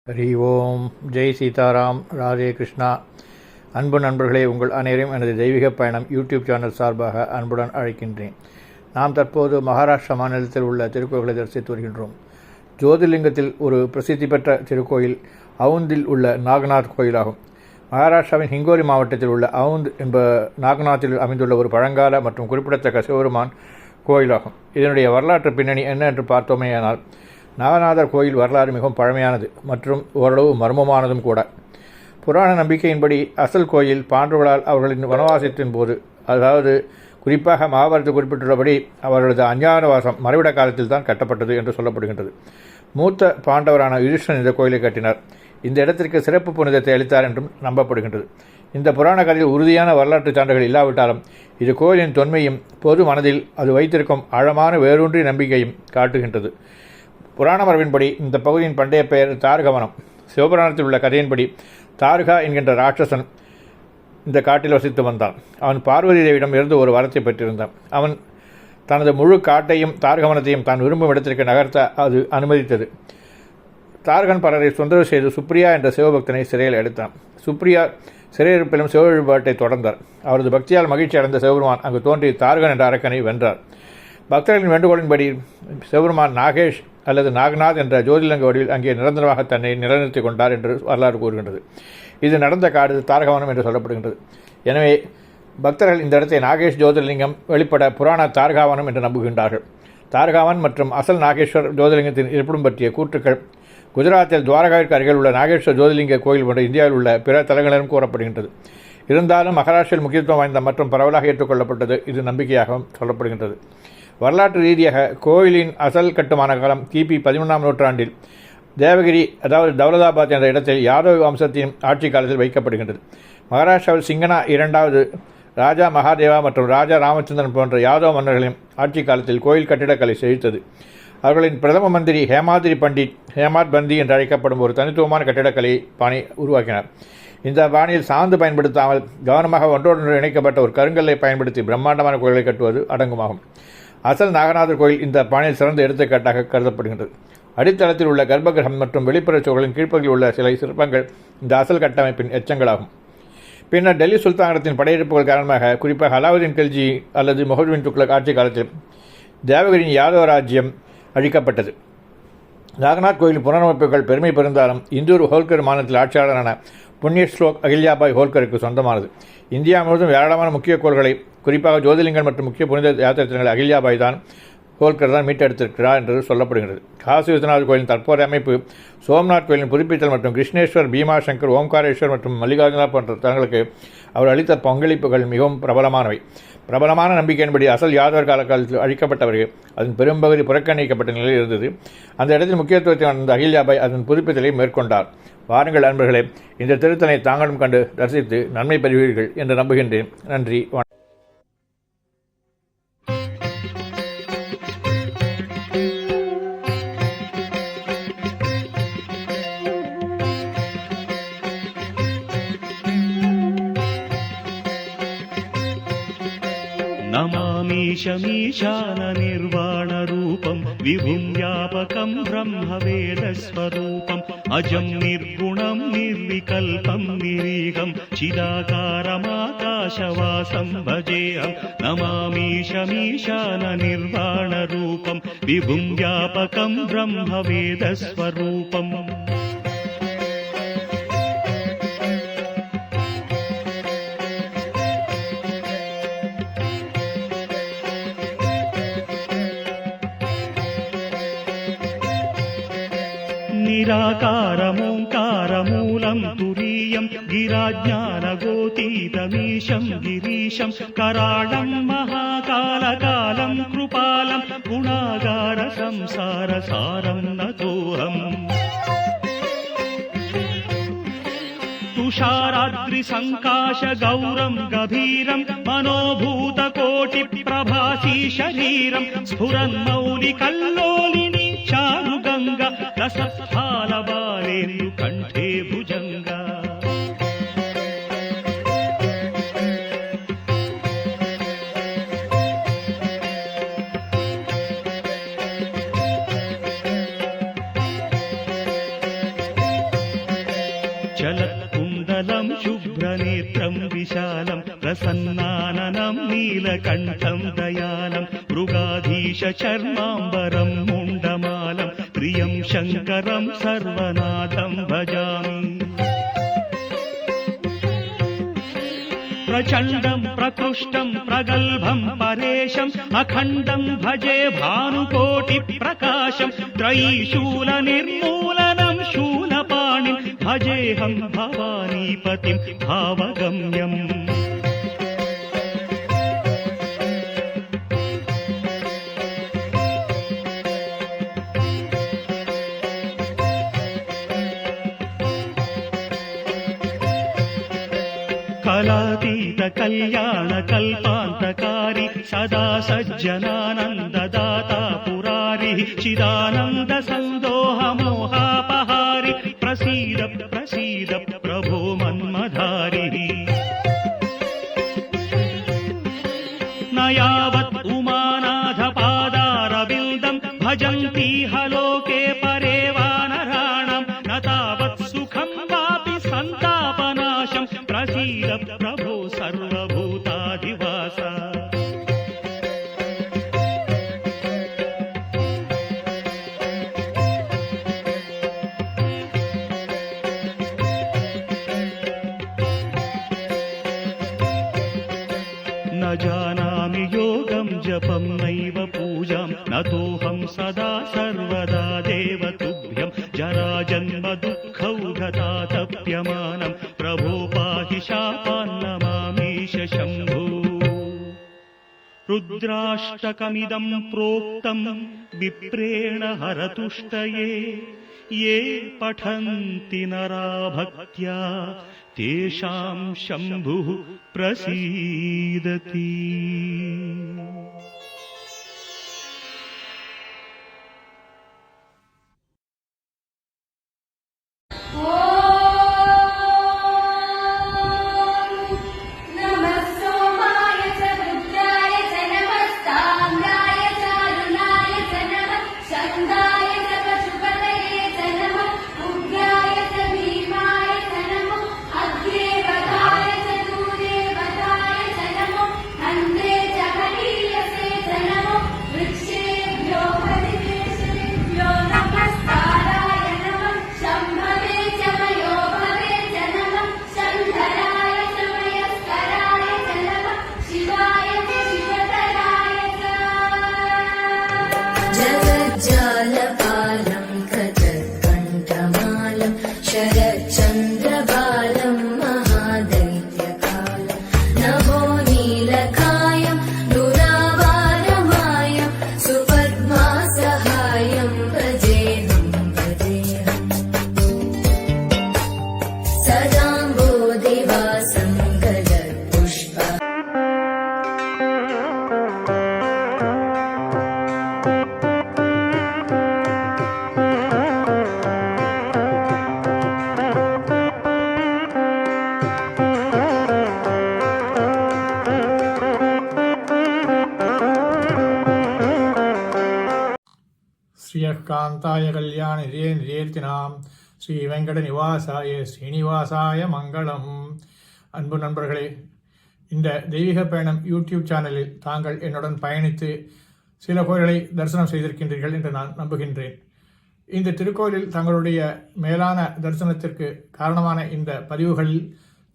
ஹரி ஓம். ஜெய் சீதாராம். ராதே கிருஷ்ணா. அன்பு நண்பர்களே, உங்கள் அனைவரையும் எனது தெய்வீக பயணம் யூடியூப் சேனல் சார்பாக அன்புடன் அழைக்கின்றேன். நாம் தற்போது மகாராஷ்டிரா மாநிலத்தில் உள்ள திருக்கோயில்களை தரிசித்து வருகின்றோம். ஜோதிர்லிங்கத்தில் ஒரு பிரசித்தி பெற்ற திருக்கோயில் அவுந்தில் உள்ள நாகநாத் கோயிலாகும். மகாராஷ்டிராவின் ஹிங்கோரி மாவட்டத்தில் உள்ள அவுந்த் என்ப நாகநாத்தில் அமைந்துள்ள ஒரு பழங்கால மற்றும் குறிப்பிடத்தக்க சிவபெருமான் கோயிலாகும். இதனுடைய வரலாற்று பின்னணி என்ன என்று பார்த்தோமேயானால், நாகநாதர் கோயில் வரலாறு மிகவும் பழமையானது மற்றும் ஓரளவு மர்மமானதும் கூட. புராண நம்பிக்கையின்படி அசல் கோயில் பாண்டவர்களால் அவர்களின் வனவாசத்தின் போது, அதாவது குறிப்பாக மகாபாரதத்தில் குறிப்பிட்டுள்ளபடி அவர்களது அஞ்ஞானவாசம் மறைவிட காலத்தில் தான் கட்டப்பட்டது என்று சொல்லப்படுகின்றது. மூத்த பாண்டவரான யுதிஷ்டன் இந்த கோயிலை கட்டினார். இந்த இடத்திற்கு சிறப்பு புனிதத்தை அளித்தார் என்றும் நம்பப்படுகின்றது. இந்த புராண கதையில் உறுதியான வரலாற்று சான்றுகள் இல்லாவிட்டாலும் இது கோயிலின் தொன்மையும் பொது மனதில் அது வைத்திருக்கும் ஆழமான வேரூன்றிய நம்பிக்கையும் காட்டுகின்றது. புராண மரபின்படி இந்த பகுதியின் பண்டைய பெயர் தார்கவனம். சிவபுராணத்தில் உள்ள கதையின்படி தார்கா என்கின்ற ராட்சசன் இந்த காட்டில் வசித்து வந்தான். அவன் பார்வதி தேவியிடம் இருந்து ஒரு வரத்தை பெற்றிருந்தான். அவன் தனது முழு காட்டையும் தார்கவனத்தையும் தான் விரும்பும் இடத்திற்கு நகர்த்த அது அனுமதித்தது. தார்கன் பலரை தொந்தரவு செய்து சுப்ரியா என்ற சிவபக்தனை சிறையில் எடுத்தான். சுப்ரியா சிறையிருப்பிலும் சிவ வழிபாட்டை தொடர்ந்தார். அவரது பக்தியால் மகிழ்ச்சி அடைந்த சிவபெருமான் அங்கு தோன்றி தார்கன் என்ற அரக்கனை வென்றார். பக்தர்களின் வேண்டுகோளின்படி சிவபெருமான் நாகேஷ் அல்லது நாகநாத் என்ற ஜோதிர்லிங்க வடிவில் அங்கே நிரந்தரமாக தன்னை நிலைநிறுத்திக் கொண்டார் என்று வரலாறு கூறுகின்றது. இது நடந்த காடு தார்கவனம் என்று சொல்லப்படுகின்றது. எனவே பக்தர்கள் இந்த இடத்தை நாகேஷ் ஜோதிர்லிங்கம் வெளிப்பட புராண தார்காவனம் என்று நம்புகின்றார்கள். தார்காவன் மற்றும் அசல் நாகேஸ்வர் ஜோதிர்லிங்கத்தின் இருப்பிடம் பற்றிய கூற்றுக்கள் குஜராத்தில் துவாரகாவிற்கு அருகில் உள்ள நாகேஸ்வர் ஜோதிர்லிங்க கோயில் போன்ற இந்தியாவில் உள்ள பிற தலங்களிலும் கூறப்படுகின்றது. இருந்தாலும் மகாராஷ்டிராவில் முக்கியத்துவம் வாய்ந்த மற்றும் பரவலாக ஏற்றுக்கொள்ளப்பட்டது இது நம்பிக்கையாகவும் சொல்லப்படுகின்றது. வரலாற்று ரீதியாக கோயிலின் அசல் கட்டுமான காலம் கிபி 11ஆம் நூற்றாண்டில் தேவகிரி, அதாவது தௌலதாபாத் என்ற இடத்தில் யாதவ வம்சத்தின் ஆட்சி காலத்தில் வைக்கப்படுகின்றது. மகாராஷ்டிராவில் சிங்கனா இரண்டாவது ராஜா மகாதேவா மற்றும் ராஜா ராமச்சந்திரன் போன்ற யாதவ மன்னர்களின் ஆட்சி காலத்தில் கோயில் கட்டிடக்கலை செழித்தது. அவர்களின் பிரதம மந்திரி ஹேமாத்ரி பண்டிட் ஹேமாத் பந்தி என்று அழைக்கப்படும் ஒரு தனித்துவமான கட்டிடக்கலை பாணி உருவாக்கினார். இந்த பாணியில் சாந்து பயன்படுத்தாமல் கவனமாக ஒன்றோடொன்று இணைக்கப்பட்ட ஒரு கருங்கல்லை பயன்படுத்தி பிரம்மாண்டமான கோயிலை கட்டுவது அடங்குமாகும். அசல் நாகநாதர் கோயில் இந்த பாணியில் சிறந்த எடுத்துக்காட்டாக கருதப்படுகின்றது. அடித்தளத்தில் உள்ள கர்ப்பகிரகம் மற்றும் வெளிப்புற சுவர்களின் கீழ்ப்பகுதியில் உள்ள சில சிற்பங்கள் இந்த அசல் கட்டமைப்பின் எச்சங்களாகும். பின்னர் டெல்லி சுல்தானகத்தின் படையெடுப்புகள் காரணமாக, குறிப்பாக அலாவுதீன் கில்ஜி அல்லது முஹம்மது துக்ளக் ஆட்சி காலத்தில் தேவகிரியின் யாதவ ராஜ்யம் அழிக்கப்பட்டது. நாகநாத் கோயில் புனரமைப்புகள் பெருமை பெருந்தாலும் இந்தூர் ஹோல்கர் மாநிலத்தில் ஆட்சியாளரான புண்ணிய ஸ்லோக் அகில்யாபாய் ஹோல்கருக்கு சொந்தமானது. இந்தியா முழுவதும் ஏராளமான முக்கிய கோள்களை, குறிப்பாக ஜோதிர்லிங்கங்கள் மற்றும் முக்கிய புனித யாத்திரை அகில்யாபாய் தான் ஹோல்கர் தான் மீட்டெடுத்திருக்கிறார் என்று சொல்லப்படுகிறது. காசி விஸ்வநாத் கோயிலின் தற்போதைய அமைப்பு சோம்நாத் கோயிலின் புதுப்பித்தல் மற்றும் கிருஷ்ணேஸ்வர், பீமாசங்கர், ஓம்காரேஸ்வர் மற்றும் மல்லிகார்ஜுனா போன்ற தலங்களுக்கு அவர் அளித்த பங்களிப்புகள் மிகவும் பிரபலமானவை. பிரபலமான நம்பிக்கையின்படி அசல் யாதவர் காலத்தில் அழிக்கப்பட்டவர்கள் அதன் பெரும்பகுதி புறக்கணிக்கப்பட்ட நிலையில் இருந்தது. அந்த இடத்தில் முக்கியத்துவத்தை அந்த அகில்யாபாய் அதன் புதுப்பித்தலை மேற்கொண்டார். வாருங்கள் அன்பர்களே, இந்த திருத்தலை தாங்களும் கண்டு தரிசித்து நன்மை பெறுவீர்கள் என்று நம்புகின்றேன். நன்றி. नमामीशमीशान निर्वाणरूपं विभुं व्यापकं ब्रह्मवेदस्वरूपम् अजं निर्गुणं निर्विकल्पं निरीहं चिदाकारमाकाशवासं भजेऽहं. नमामीशमीशान निर्वाणरूपं विभुं व्यापकं ब्रह्मवेदस्वरूपम्. निराकारमोङ्कारमूलं तुरीयं गिराज्ञानगोतीतमीशं गिरीशं कराळं महाकालकालं कृपालं गुणागार संसारसारं नतोऽहम्. तुषाराद्रिसङ्काशगौरं गभीरं मनोभूतकोटिप्रभासी शरीरं स्फुरन्मौलिकल्लोलिनी चारुगङ्गा रसफालबालेन्दु कण्ठे भुजङ्गा. चलत्कुण्डलं शुभ्रनेत्रं विशालं प्रसन्नाननं नीलकण्ठं दयालं मृगाधीशचर्माम्बरं मुण्डमालं प्रियं शङ्करं सर्वनाथं भजामि प्रचण्डं प्रकृष्टं प्रगल्भं परेशम् अखण्डं भजे भानुकोटिप्रकाशं त्रयीशूलनिर्मूलनं शूलपाणिं भजेऽहं भवानीपतिं भावगम्यम् कलातीत कल्याण कल्पान्तकारी सदा सज्जनानन्ददाता पुरारी चिदानन्द सन्दोह मोहापहारि प्रसीद प्रसीद प्रभो मन्मधारी न यावत् उमानाथ पादारविन्दं भजन्ति हलोके परे वानराणां न तावत् सुखं वापि सन्तापनाशं प्रसीद प्रभो सर्वभूताधिवास न जानामि योगं जपं नैव पूजां नतोऽहं सदा सर्वदा देव तुभ्यं जराजन्म दुःखौघतातप्यमानं प्रभो पाहि शापान्नमामीश शम्भो रुद्राष्टकमिदं प्रोक्तं विप्रेण हरतुष्टये ये पठन्ति नरा भक्त्या तेषां शम्भुः प्रसीदति। ஸ்ரீயக்காந்தாய கல்யாண நிதியேர்த்தினாம் ஸ்ரீ வெங்கட நிவாசாய ஸ்ரீனிவாசாய மங்களம். அன்பு நண்பர்களே, இந்த தெய்வீக பயணம் யூடியூப் சேனலில் தாங்கள் என்னுடன் பயணித்து சில கோயில்களை தரிசனம் செய்திருக்கின்றீர்கள் என்று நான் நம்புகின்றேன். இந்த திருக்கோயிலில் தங்களுடைய மேலான தரிசனத்திற்கு காரணமான இந்த பதிவுகளில்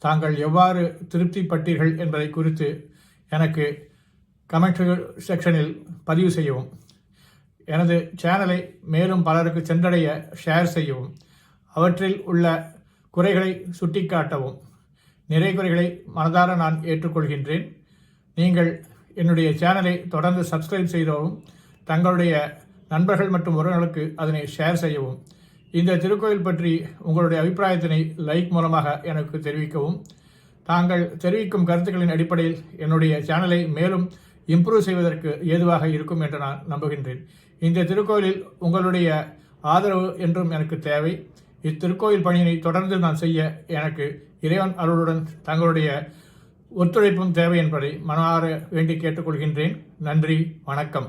தாங்கள் எவ்வாறு திருப்திப்பட்டீர்கள் என்பதை குறித்து எனக்கு கமெண்ட் செக்ஷனில் பதிவு செய்யவும், எனது சேனலை மேலும் பலருக்கு சென்றடைய ஷேர் செய்யவும், அவற்றில் உள்ள குறைகளை சுட்டிக்காட்டவும். நிறை குறைகளை மனதார நான் ஏற்றுக்கொள்கின்றேன். நீங்கள் என்னுடைய சேனலை தொடர்ந்து சப்ஸ்கிரைப் செய்தவும், தங்களுடைய நண்பர்கள் மற்றும் உறவினர்களுக்கு அதனை ஷேர் செய்யவும். இந்த திருக்கோயில் பற்றி உங்களுடைய அபிப்பிராயத்தினை லைக் மூலமாக எனக்கு தெரிவிக்கவும். தாங்கள் தெரிவிக்கும் கருத்துக்களின் அடிப்படையில் என்னுடைய சேனலை மேலும் இம்ப்ரூவ் செய்வதற்கு ஏதுவாக இருக்கும் என்று நான் நம்புகின்றேன். இந்த திருக்கோயிலில் உங்களுடைய ஆதரவு என்றும் எனக்கு தேவை. இத்திருக்கோயில் பணியினை தொடர்ந்து நான் செய்ய எனக்கு இறைவன் அருளுடன் தங்களுடைய ஒத்துழைப்பும் தேவை என்பதை மனமாற வேண்டி கேட்டுக்கொள்கின்றேன். நன்றி, வணக்கம்.